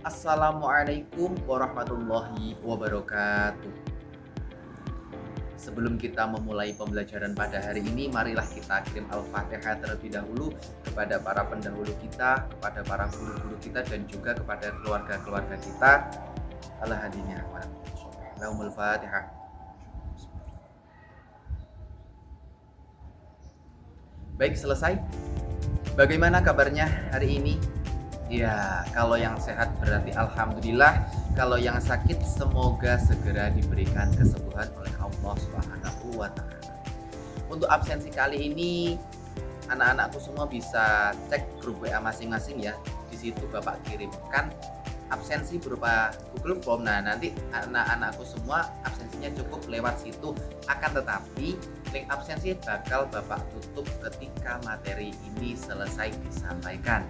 Assalamualaikum warahmatullahi wabarakatuh. Sebelum kita memulai pembelajaran pada hari ini, marilah kita kirim Al-Fatihah terlebih dahulu kepada para pendahulu kita, kepada para guru-guru kita, dan juga kepada keluarga-keluarga kita. Allah hadinya. Lahumul Fatihah. Baik, selesai. Bagaimana kabarnya hari ini? Ya, kalau yang sehat berarti alhamdulillah. Kalau yang sakit semoga segera diberikan kesembuhan oleh Allah Subhanahu wa taala. Untuk absensi kali ini anak-anakku semua bisa cek grup WA masing-masing ya. Di situ Bapak kirimkan absensi berupa Google Form. Nah, nanti anak-anakku semua absensinya cukup lewat situ. Akan tetapi link absensi bakal Bapak tutup ketika materi ini selesai disampaikan.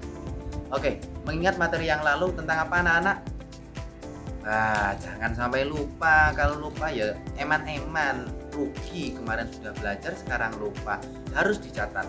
Oke, mengingat materi yang lalu tentang apa anak-anak? Jangan sampai lupa. Kalau lupa ya eman-eman, rugi. Kemarin sudah belajar, sekarang lupa. Harus dicatat.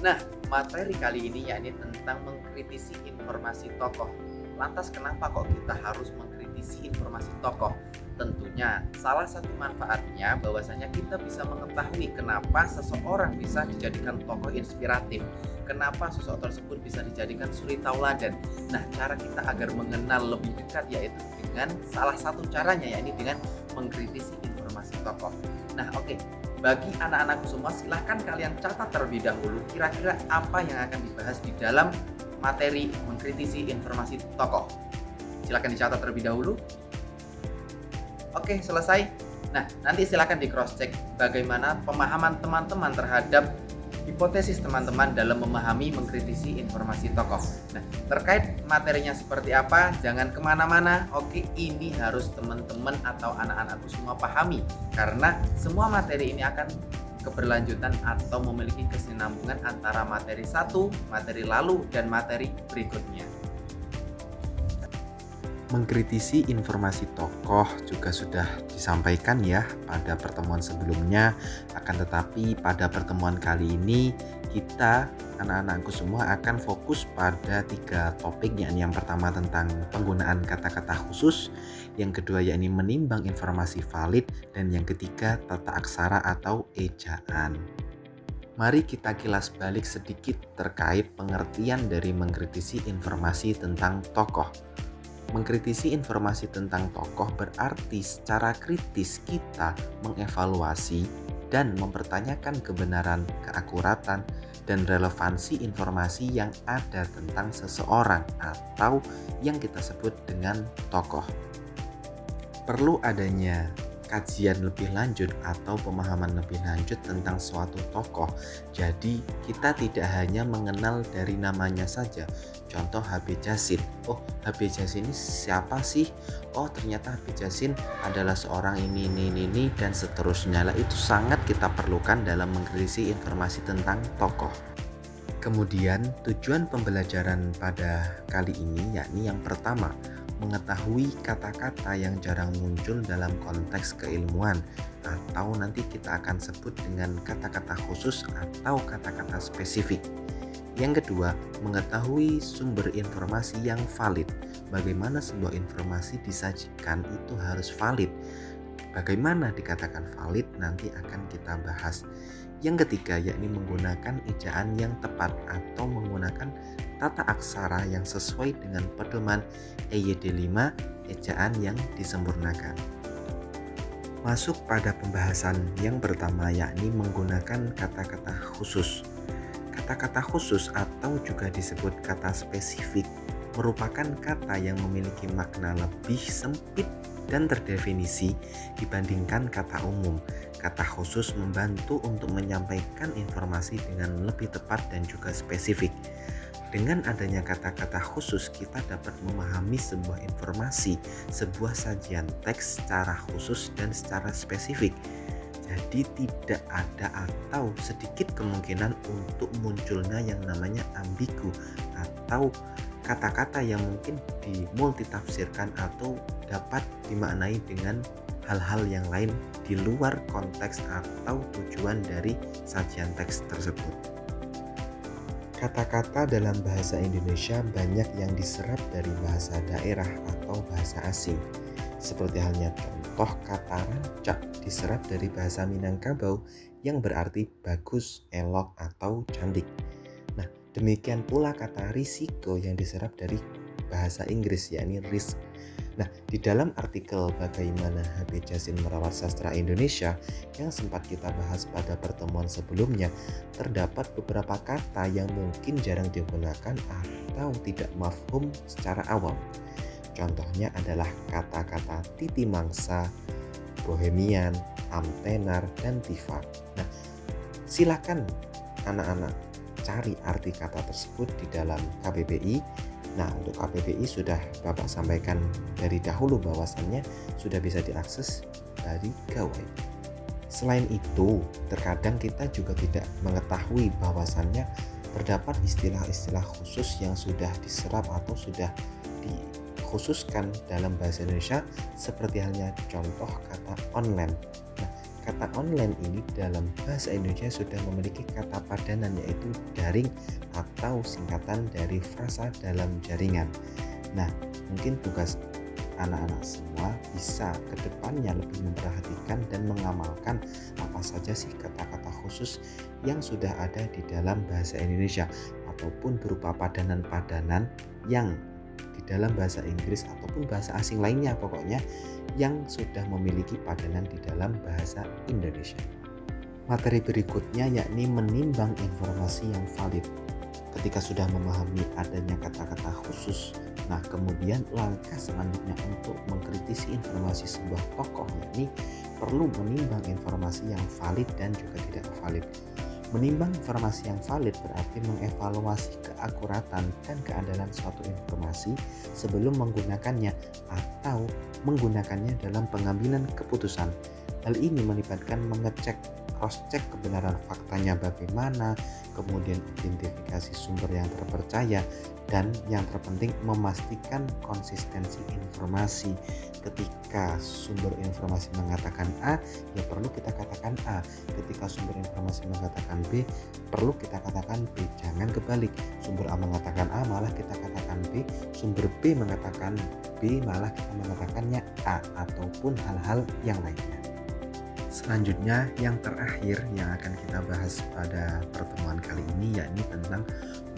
Nah, materi kali ini yakni tentang mengkritisi informasi tokoh. Lantas kenapa kok kita harus mengkritisi informasi tokoh? Tentunya salah satu manfaatnya bahwasanya kita bisa mengetahui kenapa seseorang bisa dijadikan tokoh inspiratif, kenapa sosok tersebut bisa dijadikan suri tauladan. Nah, cara kita agar mengenal lebih dekat yaitu dengan salah satu caranya yakni dengan mengkritisi informasi tokoh. Nah, oke. Bagi anak-anakku semua, silahkan kalian catat terlebih dahulu kira-kira apa yang akan dibahas di dalam materi mengkritisi informasi tokoh. Silahkan dicatat terlebih dahulu. Oke, selesai. Nah, nanti silakan di cross check bagaimana pemahaman teman-teman terhadap hipotesis teman-teman dalam memahami mengkritisi informasi tokoh. Nah, terkait materinya seperti apa, jangan kemana-mana. Oke, ini harus teman-teman atau anak-anakku semua pahami, karena semua materi ini akan keberlanjutan atau memiliki kesinambungan antara materi satu, materi lalu, dan materi berikutnya. Mengkritisi informasi tokoh juga sudah disampaikan ya pada pertemuan sebelumnya. Akan tetapi pada pertemuan kali ini kita anak-anakku semua akan fokus pada 3 topik, yakni yang pertama tentang penggunaan kata-kata khusus, yang kedua yakni menimbang informasi valid, dan yang ketiga tata aksara atau ejaan. Mari kita kilas balik sedikit terkait pengertian dari mengkritisi informasi tentang tokoh. Mengkritisi informasi tentang tokoh berarti secara kritis kita mengevaluasi dan mempertanyakan kebenaran, keakuratan, dan relevansi informasi yang ada tentang seseorang atau yang kita sebut dengan tokoh. Perlu adanya kajian lebih lanjut atau pemahaman lebih lanjut tentang suatu tokoh. Jadi kita tidak hanya mengenal dari namanya saja. Contoh HB Jasin. Oh, HB Jasin ini siapa sih? Oh, ternyata HB Jasin adalah seorang ini dan seterusnya. Lah, itu sangat kita perlukan dalam mengkritisi informasi tentang tokoh. Kemudian tujuan pembelajaran pada kali ini yakni yang pertama, mengetahui kata-kata yang jarang muncul dalam konteks keilmuan atau nanti kita akan sebut dengan kata-kata khusus atau kata-kata spesifik. Yang kedua, mengetahui sumber informasi yang valid. Bagaimana sebuah informasi disajikan itu harus valid. Bagaimana dikatakan valid nanti akan kita bahas. Yang ketiga yakni menggunakan ejaan yang tepat atau menggunakan tata aksara yang sesuai dengan pedoman EYD 5, ejaan yang disempurnakan. Masuk pada pembahasan yang pertama yakni menggunakan kata-kata khusus. Kata-kata khusus atau juga disebut kata spesifik merupakan kata yang memiliki makna lebih sempit dan terdefinisi dibandingkan kata umum. Kata khusus membantu untuk menyampaikan informasi dengan lebih tepat dan juga spesifik. Dengan adanya kata-kata khusus, kita dapat memahami sebuah informasi, sebuah sajian teks secara khusus dan secara spesifik. Jadi tidak ada atau sedikit kemungkinan untuk munculnya yang namanya ambigu atau kata-kata yang mungkin dimultitafsirkan atau dapat dimaknai dengan hal-hal yang lain di luar konteks atau tujuan dari sajian teks tersebut. Kata-kata dalam bahasa Indonesia banyak yang diserap dari bahasa daerah atau bahasa asing. Seperti halnya contoh kata rancak diserap dari bahasa Minangkabau yang berarti bagus, elok, atau cantik. Nah, demikian pula kata risiko yang diserap dari bahasa Inggris yakni risk. Nah, di dalam artikel bagaimana HB Jasin merawat sastra Indonesia yang sempat kita bahas pada pertemuan sebelumnya, terdapat beberapa kata yang mungkin jarang digunakan atau tidak mafhum secara awam. Contohnya adalah kata-kata titi mangsa, bohemian, amtenar, dan tifa. Nah, silakan anak-anak cari arti kata tersebut di dalam KBBI. Nah, untuk KBBI sudah Bapak sampaikan dari dahulu bahwasannya sudah bisa diakses dari gawai. Selain itu, terkadang kita juga tidak mengetahui bahwasannya terdapat istilah-istilah khusus yang sudah diserap atau sudah dikhususkan dalam bahasa Indonesia, seperti halnya contoh kata online. Nah, kata online ini dalam bahasa Indonesia sudah memiliki kata padanan yaitu daring atau singkatan dari frasa dalam jaringan. Nah, mungkin tugas anak-anak semua bisa ke depannya lebih memperhatikan dan mengamalkan apa saja sih kata-kata khusus yang sudah ada di dalam bahasa Indonesia ataupun berupa padanan-padanan yang di dalam bahasa Inggris ataupun bahasa asing lainnya, pokoknya yang sudah memiliki padanan di dalam bahasa Indonesia. Materi berikutnya yakni menimbang informasi yang valid. Ketika sudah memahami adanya kata-kata khusus, nah kemudian langkah selanjutnya untuk mengkritisi informasi sebuah tokoh yakni perlu menimbang informasi yang valid dan juga tidak valid. Menimbang informasi yang valid berarti mengevaluasi keakuratan dan keandalan suatu informasi sebelum menggunakannya atau menggunakannya dalam pengambilan keputusan. Hal ini melibatkan mengecek, cross-check kebenaran faktanya bagaimana, kemudian identifikasi sumber yang terpercaya, dan yang terpenting memastikan konsistensi informasi. Ketika sumber informasi mengatakan A, ya perlu kita katakan A. Ketika sumber informasi mengatakan B, perlu kita katakan B. Jangan kebalik, sumber A mengatakan A malah kita katakan B, sumber B mengatakan B malah kita mengatakannya A, ataupun hal-hal yang lainnya. Selanjutnya yang terakhir yang akan kita bahas pada pertemuan kali ini yakni tentang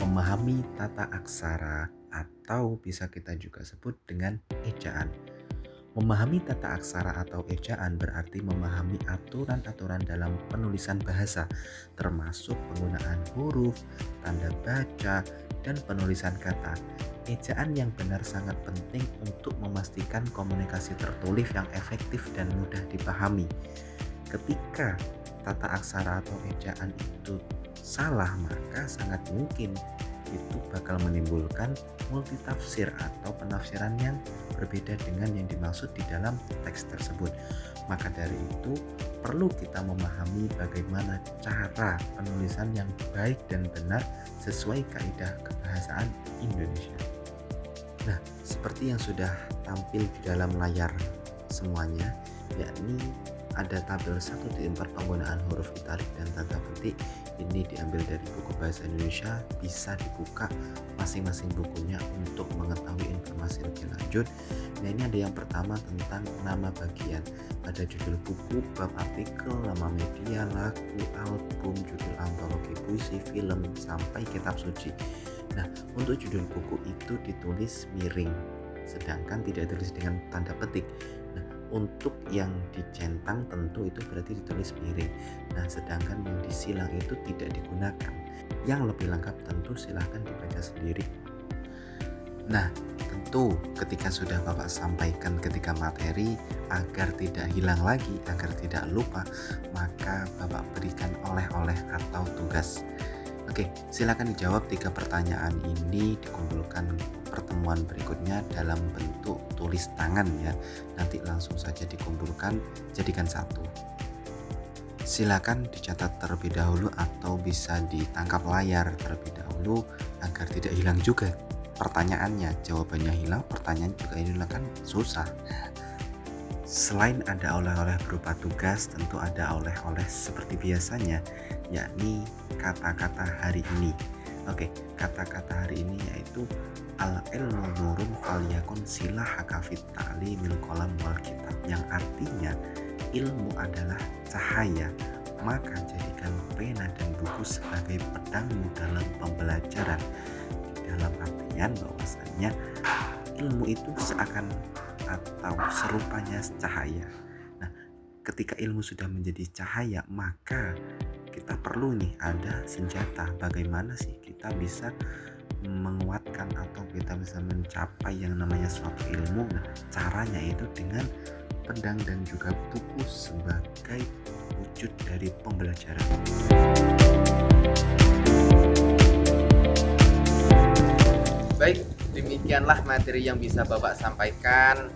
memahami tata aksara atau bisa kita juga sebut dengan ejaan. Memahami tata aksara atau ejaan berarti memahami aturan-aturan dalam penulisan bahasa, termasuk penggunaan huruf, tanda baca, dan penulisan kata. Ejaan yang benar sangat penting untuk memastikan komunikasi tertulis yang efektif dan mudah dipahami. Ketika tata aksara atau ejaan itu salah, maka sangat mungkin itu bakal menimbulkan multitafsir atau penafsiran yang berbeda dengan yang dimaksud di dalam teks tersebut. Maka dari itu perlu kita memahami bagaimana cara penulisan yang baik dan benar sesuai kaidah kebahasaan Indonesia. Nah, seperti yang sudah tampil di dalam layar semuanya, yakni ada tabel 1.4 penggunaan huruf italik dan tanda petik. Ini diambil dari buku bahasa Indonesia, bisa dibuka masing-masing bukunya untuk mengetahui informasi lebih lanjut. Nah, ini ada yang pertama tentang nama bagian, ada judul buku, bab artikel, nama media, lagu, album, judul antologi puisi, film, sampai kitab suci. Nah, untuk judul buku itu ditulis miring, sedangkan tidak ditulis dengan tanda petik. Nah, untuk yang dicentang tentu itu berarti ditulis miring. Nah, sedangkan yang disilang itu tidak digunakan. Yang lebih lengkap tentu silahkan dibaca sendiri. Nah, tentu ketika sudah Bapak sampaikan ketika materi, agar tidak hilang lagi, agar tidak lupa, maka Bapak berikan oleh-oleh atau tugas. Oke, silakan dijawab 3 pertanyaan ini, dikumpulkan pertemuan berikutnya dalam bentuk tulis tangan ya. Nanti langsung saja dikumpulkan, jadikan satu. Silakan dicatat terlebih dahulu atau bisa ditangkap layar terlebih dahulu agar tidak hilang juga pertanyaannya. Jawabannya hilang, pertanyaan juga hilang, kan susah. Selain ada oleh-oleh berupa tugas, tentu ada oleh-oleh seperti biasanya, yakni kata-kata hari ini. Oke, kata-kata hari ini yaitu al ilmu nurun falyakun silahaka fit ta'limil qalam wal kitab, yang artinya ilmu adalah cahaya, maka jadikan pena dan buku sebagai pedangmu dalam pembelajaran. Dalam artian bahwasannya ilmu itu seakan atau serupanya cahaya. Nah, ketika ilmu sudah menjadi cahaya, maka kita perlu nih ada senjata. Bagaimana sih kita bisa menguatkan atau kita bisa mencapai yang namanya suatu ilmu? Nah, caranya itu dengan pedang dan juga buku sebagai wujud dari pembelajaran. Baik, demikianlah materi yang bisa Bapak sampaikan.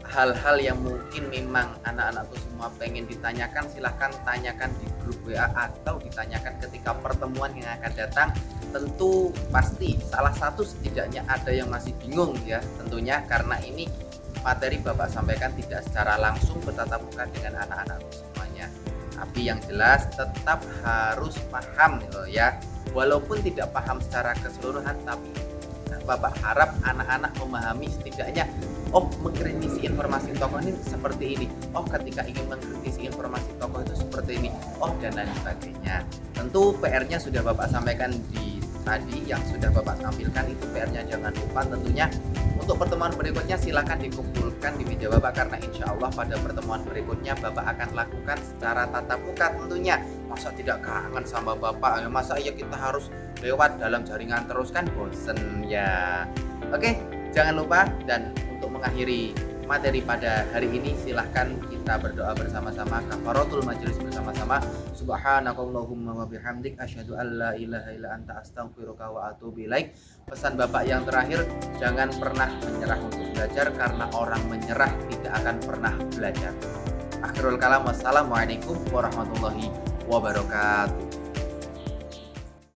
Hal-hal yang mungkin memang anak-anakku semua pengen ditanyakan, silahkan tanyakan di grup WA atau ditanyakan ketika pertemuan yang akan datang. Tentu pasti salah satu setidaknya ada yang masih bingung ya, tentunya karena ini materi Bapak sampaikan tidak secara langsung bertatap muka dengan anak-anakku semuanya. Tapi yang jelas tetap harus paham loh ya. Walaupun tidak paham secara keseluruhan, tapi Bapak harap anak-anak memahami setidaknya, oh mengkritisi informasi tokoh ini seperti ini, oh ketika ingin mengkritisi informasi tokoh itu seperti ini, oh dan lain sebagainya. Tentu PR-nya sudah Bapak sampaikan di tadi, yang sudah Bapak tampilkan itu PR-nya jangan lupa. Tentunya untuk pertemuan berikutnya silakan dikumpulkan di meja Bapak, karena insya Allah pada pertemuan berikutnya Bapak akan lakukan secara tatap muka tentunya. Masa tidak kangen sama Bapak, masa ya kita harus lewat dalam jaringan terus, kan bosen ya. Oke, jangan lupa, dan untuk mengakhiri materi pada hari ini silahkan kita berdoa bersama-sama kafaratul majelis bersama-sama. Subhanakallahumma wa bihamdik asyhadu an la ilaha illa anta astaghfiruka wa atubu ilaik. Pesan Bapak yang terakhir, jangan pernah menyerah untuk belajar, karena orang menyerah tidak akan pernah belajar. Akhirul kalam, wassalamualaikum warahmatullahi wabarakatuh.